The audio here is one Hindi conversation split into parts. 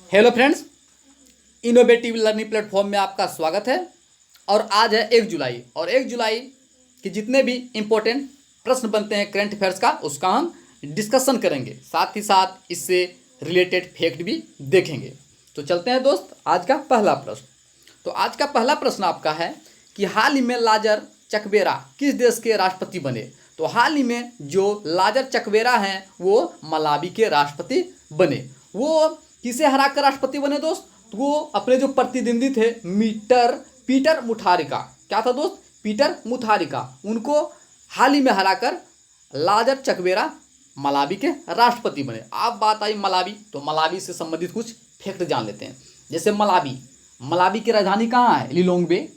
Hello friends, innovative learning platform में आपका स्वागत है। और आज है 1 जुलाई और 1 जुलाई के जितने भी इम्पोर्टेंट प्रश्न बनते हैं करंट अफेयर्स का उसका हम डिस्कशन करेंगे, साथ ही साथ इससे रिलेटेड फैक्ट भी देखेंगे। तो चलते हैं दोस्त, आज का पहला प्रश्न। तो आज का पहला प्रश्न आपका है कि हाल ही में लाजर चकवेरा किस देश के राष्ट्रपति बने। तो हाल ही में जो लाजर चकवेरा हैं वो मलावी के राष्ट्रपति बने। वो किसे हराकर राष्ट्रपति बने दोस्त? तो वो अपने जो प्रतिद्वंदी थे पीटर मुथारिका, क्या था दोस्त? पीटर मुथारिका, उनको हाल ही में हराकर लाजर चकवेरा मलावी के राष्ट्रपति बने। अब बात आई मलावी, तो मलावी से संबंधित कुछ फैक्ट जान लेते हैं। जैसे मलावी की राजधानी कहाँ है? लिलोंगवे।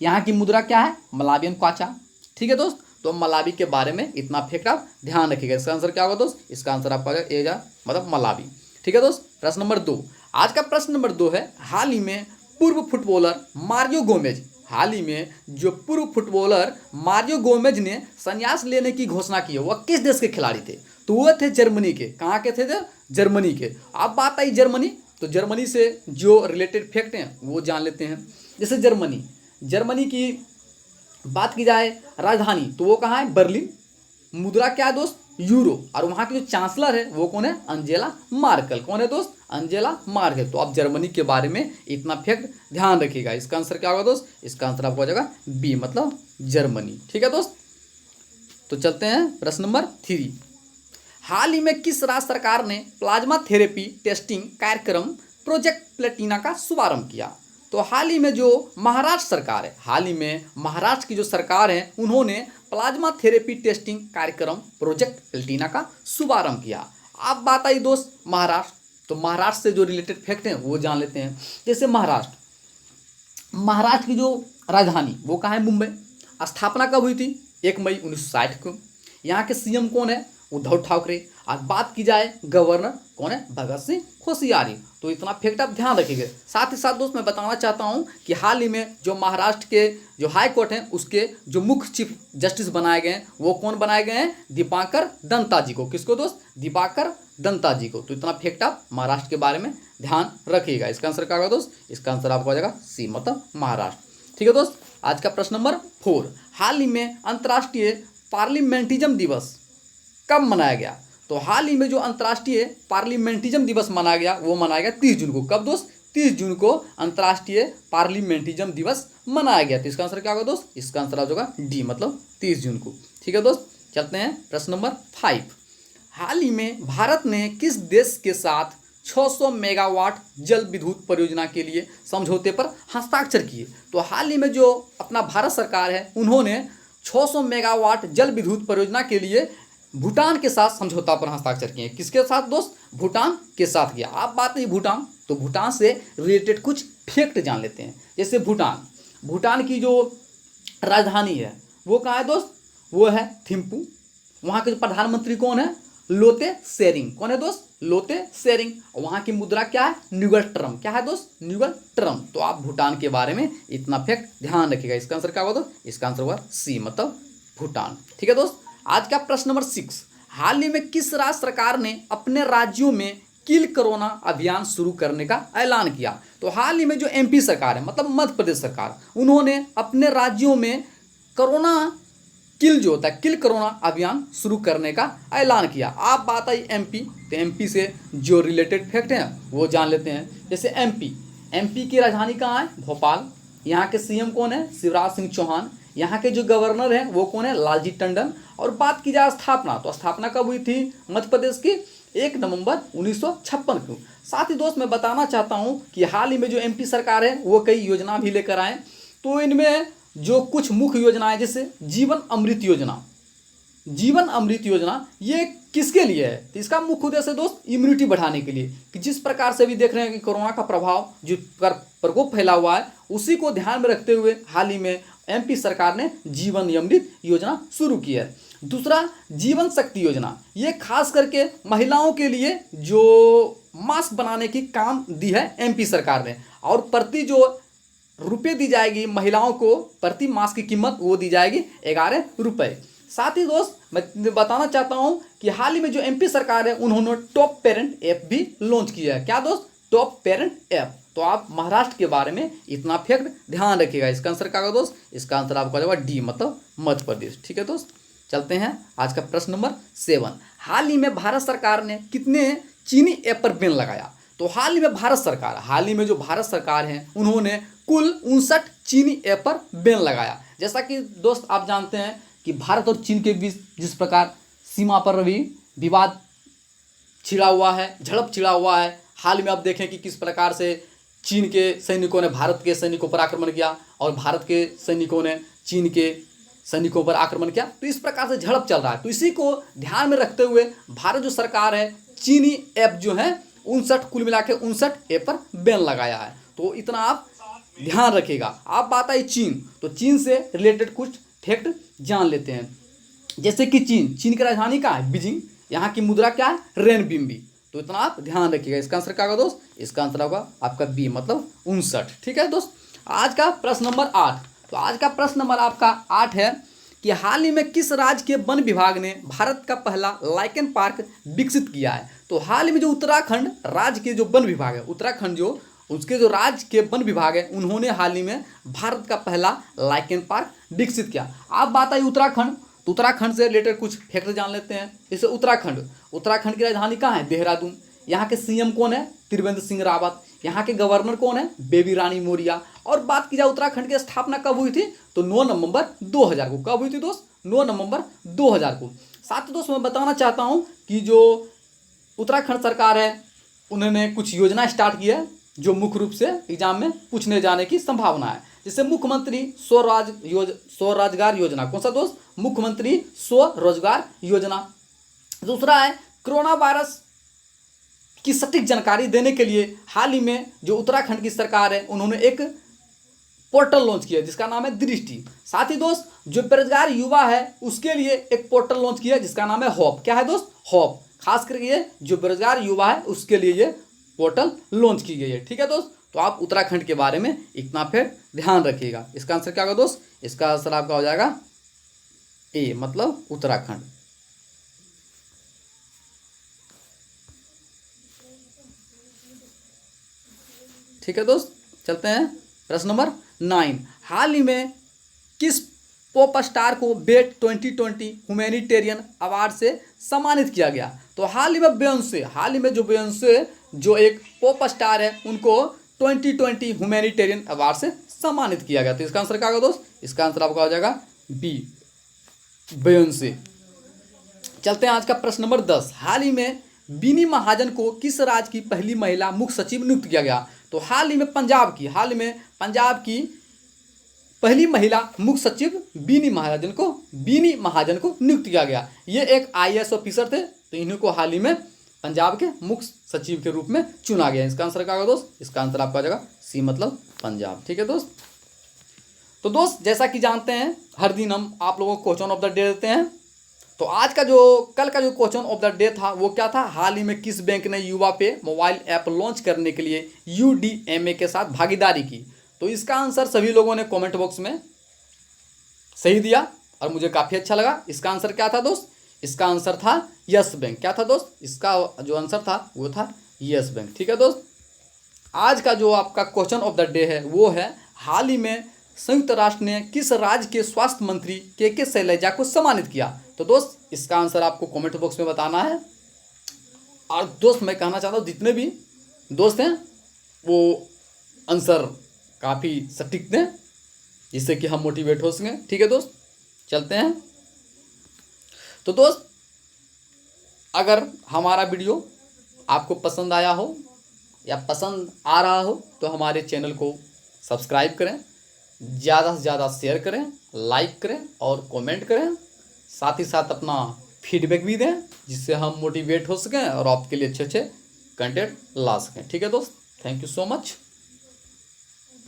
यहाँ की मुद्रा क्या है? मलावियन क्वाचा। ठीक है दोस्त, तो मलावी के बारे में इतना फैक्ट आप ध्यान रखिएगा। इसका आंसर क्या होगा दोस्त? इसका आंसर आपका मतलब मलावी। ठीक है दोस्त। प्रश्न नंबर 2, आज का प्रश्न नंबर 2 है, हाल ही में पूर्व फुटबॉलर मारियो गोमेज ने संन्यास लेने की घोषणा की है। वह किस देश के खिलाड़ी थे? तो वह थे जर्मनी के। कहाँ के थे? जर्मनी के। अब बात आई जर्मनी, तो जर्मनी से जो रिलेटेड फैक्ट हैं वो जान लेते हैं। जैसे जर्मनी की बात की जाए राजधानी, तो वो कहाँ है? बर्लिन। मुद्रा क्या है दोस्त? यूरो। और वहाँ की जो चांसलर है वो कौन है? Angela Merkel. कौन है दोस्त? Angela Merkel. तो आप जर्मनी के बारे में इतना फैक्ट ध्यान रखिएगा। इसका आंसर क्या होगा दोस्त? इसका आंसर आपको हो जाएगा बी, मतलब जर्मनी। ठीक है दोस्त। तो चलते हैं प्रश्न नंबर 3, हाल ही में किस राज्य सरकार ने प्लाज्मा थेरेपी टेस्टिंग कार्यक्रम प्रोजेक्ट प्लेटिना का शुभारंभ किया? तो हाल ही में जो महाराष्ट्र की जो सरकार है उन्होंने प्लाज्मा थेरेपी टेस्टिंग कार्यक्रम प्रोजेक्ट प्लेटिना का शुभारंभ किया। अब बात आई दोस्त महाराष्ट्र, तो महाराष्ट्र से जो रिलेटेड फैक्ट हैं वो जान लेते हैं। जैसे महाराष्ट्र की जो राजधानी वो कहाँ है? मुंबई। स्थापना कब हुई थी? 1 मई 1960 को। यहाँ के सीएम कौन है? उद्धव ठाकरे। और बात की जाए गवर्नर, कौन है? भगत सिंह कोश्यारी। तो इतना फैक्ट आप ध्यान रखिएगा। साथ ही साथ दोस्त मैं बताना चाहता हूँ कि हाल ही में जो महाराष्ट्र के जो हाई कोर्ट हैं उसके जो मुख्य चीफ जस्टिस बनाए गए हैं वो कौन बनाए गए हैं? दीपांकर दत्ता जी को। किसको दोस्त? दीपांकर दत्ता जी को। तो इतना फैक्ट आप महाराष्ट्र के बारे में ध्यान रखिएगा। इसका आंसर क्या होगा दोस्त? इसका आंसर आपको हो जाएगा सी, मतलब महाराष्ट्र। ठीक है दोस्त। आज का प्रश्न नंबर 4, हाल ही में अंतर्राष्ट्रीय पार्लियामेंटिज्म दिवस कब मनाया गया? तो हाल ही में जो अंतर्राष्ट्रीय पार्लियामेंटिज्म दिवस मनाया गया वो मनाया गया 30 जून को। कब दोस्त? 30 जून को अंतर्राष्ट्रीय पार्लियामेंटिज्म दिवस मनाया गया। तो इसका आंसर क्या होगा दोस्त? इसका आंसर आ जाएगा डी, मतलब 30 जून को। ठीक है दोस्त। चलते हैं प्रश्न नंबर 5, हाल ही में भारत ने किस देश के साथ 600 मेगावाट जल विद्युत परियोजना के लिए समझौते पर हस्ताक्षर किए? तो हाल ही में जो अपना भारत सरकार है उन्होंने 600 मेगावाट जल विद्युत परियोजना के लिए भूटान के साथ समझौता पर हस्ताक्षर किए। किसके साथ दोस्त? भूटान के साथ किया। आप बात नहीं भूटान, तो भूटान से रिलेटेड कुछ फैक्ट जान लेते हैं। जैसे भूटान की जो राजधानी है वो कहाँ है दोस्त? वो है थिम्पू। वहाँ के प्रधानमंत्री कौन है? लोते शेरिंग। कौन है दोस्त? लोते शेरिंग। वहाँ की मुद्रा क्या है? न्यूगल ट्रम। क्या है दोस्त? न्यूगल ट्रम। तो आप भूटान के बारे में इतना फैक्ट ध्यान रखिएगा। इसका आंसर क्या होगा दोस्त? इसका आंसर होगा सी, मतलब भूटान। ठीक है दोस्त। आज का प्रश्न नंबर 6, हाल ही में किस राज्य सरकार ने अपने राज्यों में किल कोरोना अभियान शुरू करने का ऐलान किया? तो हाल ही में जो एमपी सरकार है, मतलब मध्य प्रदेश सरकार, उन्होंने अपने राज्यों में किल कोरोना अभियान शुरू करने का ऐलान किया। आप बात आई एमपी, तो एमपी से जो रिलेटेड फैक्ट हैं वो जान लेते हैं। जैसे एमपी की राजधानी कहाँ है? भोपाल। यहाँ के सीएम कौन है? शिवराज सिंह चौहान। यहाँ के जो गवर्नर हैं वो कौन है? लालजी टंडन। और बात की जाए स्थापना, तो स्थापना कब हुई थी मध्य प्रदेश की? 1 नवंबर 1956 को। साथ ही दोस्त मैं बताना चाहता हूँ कि हाल ही में जो एमपी सरकार है वो कई योजना भी लेकर आए। तो इनमें जो कुछ मुख्य योजनाएं, जैसे जीवन अमृत योजना, ये किसके लिए है? तो इसका मुख्य उद्देश्य है दोस्त इम्यूनिटी बढ़ाने के लिए, कि जिस प्रकार से भी देख रहे हैं कि कोरोना का प्रभाव जो प्रकोप फैला हुआ है उसी को ध्यान में रखते हुए हाल ही में एमपी सरकार ने जीवन अमृत योजना शुरू की है। दूसरा जीवन शक्ति योजना, ये खास करके महिलाओं के लिए जो मास्क बनाने की काम दी है एमपी सरकार ने। और प्रति जो रुपये दी जाएगी महिलाओं को, प्रति मास्क की कीमत वो दी जाएगी 11 रुपये। साथ ही दोस्त मैं बताना चाहता हूँ कि हाल ही में जो एमपी सरकार है उन्होंने टॉप पेरेंट ऐप भी लॉन्च किया है। क्या दोस्त? Top parent app. तो आप महाराष्ट्र के बारे में इतना फैक्ट ध्यान रखिएगा। इसका आंसर क्या होगा दोस्त? इसका आंसर आपका हो जाएगा डी, मतलब मध्य प्रदेश। ठीक है दोस्त, चलते हैं आज का प्रश्न नंबर 7। हाल ही में भारत सरकार ने कितने चीनी ऐप पर बैन लगाया? तो हाल ही में जो भारत सरकार है उन्होंने कुल 59 चीनी ऐप पर बैन लगाया। जैसा कि दोस्त आप जानते हैं कि भारत और चीन के बीच जिस प्रकार सीमा पर अभी विवाद छिड़ा हुआ है, झड़प छिड़ा हुआ है। हाल में आप देखें कि किस प्रकार से चीन के सैनिकों ने भारत के सैनिकों पर आक्रमण किया और भारत के सैनिकों ने चीन के सैनिकों पर आक्रमण किया। तो इस प्रकार से झड़प चल रहा है। तो इसी को ध्यान में रखते हुए भारत जो सरकार है चीनी ऐप जो है 59, कुल मिला के 59 ऐप पर बैन लगाया है। तो इतना आप ध्यान रखिएगा। आप बात आई चीन, तो चीन से रिलेटेड कुछ फैक्ट जान लेते हैं। जैसे कि चीन की राजधानी कहाँ है? बीजिंग। यहाँ की मुद्रा क्या है? रेनबिंबी। तो इतना आप ध्यान रखिएगा। इसका आंसर क्या होगा दोस्त? इसका आंसर होगा आपका बी, मतलब 59। ठीक है दोस्त, आज का प्रश्न नंबर 8। तो आज का प्रश्न नंबर आपका 8 है कि हाल ही में किस राज्य के वन विभाग ने भारत का पहला लाइकेन पार्क विकसित किया है? तो हाल ही में जो उत्तराखंड राज्य के जो वन विभाग है, उत्तराखंड जो उसके जो राज्य के वन विभाग है, उन्होंने हाल ही में भारत का पहला लाइकेन पार्क विकसित किया। आप बात आई उत्तराखंड, तो उत्तराखंड से रिलेटेड कुछ फैक्ट जान लेते हैं। जैसे उत्तराखंड की राजधानी कहाँ है? देहरादून। यहाँ के सीएम कौन है? त्रिवेंद्र सिंह रावत। यहाँ के गवर्नर कौन है? बेबी रानी मौर्य। और बात की जाए उत्तराखंड की स्थापना कब हुई थी? तो 9 नवंबर 2000 को। कब हुई थी दोस्त? 9 नवंबर 2000 को। साथ ही दोस्त मैं बताना चाहता हूँ कि जो उत्तराखंड सरकार है उन्होंने कुछ योजना स्टार्ट की है जो मुख्य रूप से एग्जाम में पूछने जाने की संभावना है। जैसे मुख्यमंत्री स्वरोजगार योजना। कौन सा दोस्त? मुख्यमंत्री स्वरोजगार योजना। दूसरा है कोरोना वायरस की सटीक जानकारी देने के लिए हाल ही में जो उत्तराखंड की सरकार है उन्होंने एक पोर्टल लॉन्च किया जिसका नाम है दृष्टि। साथ ही दोस्त जो बेरोजगार युवा है उसके लिए एक पोर्टल लॉन्च किया जिसका नाम है हॉप। क्या है दोस्त? हॉप। खास करके ये जो बेरोजगार युवा है उसके लिए ये पोर्टल लॉन्च की गई है। ठीक है दोस्त, तो आप उत्तराखंड के बारे में इतना फिर ध्यान रखिएगा। इसका आंसर क्या होगा दोस्त? इसका आंसर आपका हो जाएगा ए, मतलब उत्तराखंड। ठीक है दोस्त, चलते हैं प्रश्न नंबर 9। हाल ही में किस पॉप स्टार को बेट 2020 ह्यूमैनिटेरियन अवार्ड से सम्मानित किया गया? तो हाल ही में जो बेयोंसे जो एक पॉप स्टार है उनको 2020 ह्यूमैनिटेरियन अवार्ड से सम्मानित किया गया। तो इसका आंसर क्या होगा दोस्त? इसका आंसर आपका हो जाएगा बी, बेयोंसे। चलते हैं आज का प्रश्न नंबर 10। हाल ही में बीनी महाजन को किस राज्य की पहली महिला मुख्य सचिव नियुक्त किया गया? तो हाल ही में पंजाब की पहली महिला मुख्य सचिव बीनी महाजन को नियुक्त किया गया। ये एक IAS ऑफिसर थे, तो इन्हीं को हाल ही में पंजाब के मुख्य सचिव के रूप में चुना गया। इसका आंसर क्या होगा दोस्त? इसका आंसर आपका आ जाएगा सी, मतलब पंजाब। ठीक है दोस्त, तो दोस्त जैसा कि जानते हैं हर दिन हम आप लोगों को क्वेश्चन ऑफ द डे देते हैं। तो कल का जो क्वेश्चन ऑफ द डे था वो क्या था? हाल ही में किस बैंक ने युवा पे मोबाइल ऐप लॉन्च करने के लिए UDMA के साथ भागीदारी की? तो इसका आंसर सभी लोगों ने कमेंट बॉक्स में सही दिया और मुझे काफ़ी अच्छा लगा। इसका आंसर क्या था दोस्त? इसका आंसर था यस बैंक। क्या था दोस्त? इसका जो आंसर था वो था यस बैंक। ठीक है दोस्त, आज का जो आपका क्वेश्चन ऑफ द डे है वो है हाल ही में संयुक्त राष्ट्र ने किस राज्य के स्वास्थ्य मंत्री के शैलजा को सम्मानित किया? तो दोस्त इसका आंसर आपको कमेंट बॉक्स में बताना है। और दोस्त मैं कहना चाहता हूँ जितने भी दोस्त हैं वो आंसर काफ़ी सटीक दें जिससे कि हम मोटिवेट हो सकें। ठीक है दोस्त, चलते हैं। तो दोस्त अगर हमारा वीडियो आपको पसंद आया हो या पसंद आ रहा हो तो हमारे चैनल को सब्सक्राइब करें, ज़्यादा से ज़्यादा शेयर करें, लाइक करें और कमेंट करें। साथ ही साथ अपना फीडबैक भी दें जिससे हम मोटिवेट हो सकें और आपके लिए अच्छे कंटेंट ला सकें। ठीक है दोस्त, थैंक यू सो मच।